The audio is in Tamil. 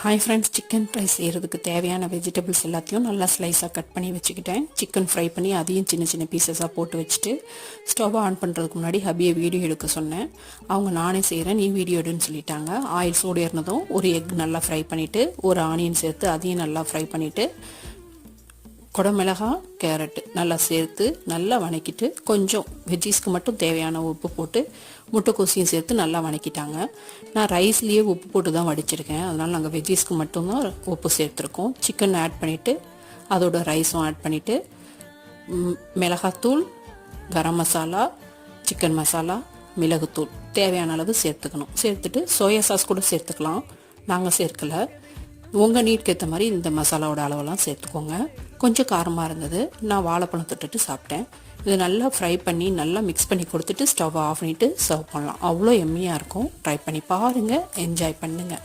ஹாய் ஃப்ரெண்ட்ஸ், சிக்கன் ஃப்ரை செய்கிறதுக்கு தேவையான வெஜிடபிள்ஸ் எல்லாத்தையும் நல்லா ஸ்லைஸாக கட் பண்ணி வச்சுக்கிட்டேன். சிக்கன் ஃப்ரை பண்ணி அதையும் சின்ன சின்ன பீசஸாக போட்டு வச்சுட்டு ஸ்டவ் ஆன் பண்ணுறதுக்கு முன்னாடி ஹபியை வீடியோ எடுக்க சொன்னேன். அவங்க நானே செய்கிறேன், நீ வீடியோ எடுன்னு சொல்லிட்டாங்க. ஆயில் சூடு ஏறினதும் ஒரு எக் நல்லா ஃப்ரை பண்ணிவிட்டு ஒரு ஆனியன் சேர்த்து அதையும் நல்லா ஃப்ரை பண்ணிவிட்டு குடமிளகாய் கேரட்டு நல்லா சேர்த்து நல்லா வணக்கிட்டு கொஞ்சம் வெஜ்ஜீஸ்க்கு மட்டும் தேவையான உப்பு போட்டு முட்டைக்கோசியும் சேர்த்து நல்லா வணக்கிட்டாங்க. நான் ரைஸ்லேயே உப்பு போட்டு தான் வடிச்சிருக்கேன், அதனால் நாங்கள் வெஜ்ஜீஸ்க்கு மட்டும்தான் உப்பு சேர்த்துருக்கோம். சிக்கன் ஆட் பண்ணிவிட்டு அதோட ரைஸும் ஆட் பண்ணிவிட்டு மிளகாத்தூள், கரம் மசாலா, சிக்கன் மசாலா, மிளகுத்தூள் தேவையான அளவு சேர்த்துக்கணும். சேர்த்துட்டு சோயா சாஸ் கூட சேர்த்துக்கலாம், நாங்கள் சேர்க்கலை. உங்கள் நீட்க்கு ஏற்ற மாதிரி இந்த மசாலாவோட அளவெல்லாம் சேர்த்துக்கோங்க. கொஞ்சம் காரமாக இருந்தது, நான் வாழைப்பழம் தொட்டுட்டு சாப்பிட்டேன். இது நல்லா ஃப்ரை பண்ணி நல்லா மிக்ஸ் பண்ணி கொடுத்துட்டு ஸ்டவ் ஆஃப் பண்ணிவிட்டு சர்வ் பண்ணலாம். அவ்வளோ எம்மியாக இருக்கும். ட்ரை பண்ணி பாருங்கள், என்ஜாய் பண்ணுங்கள்.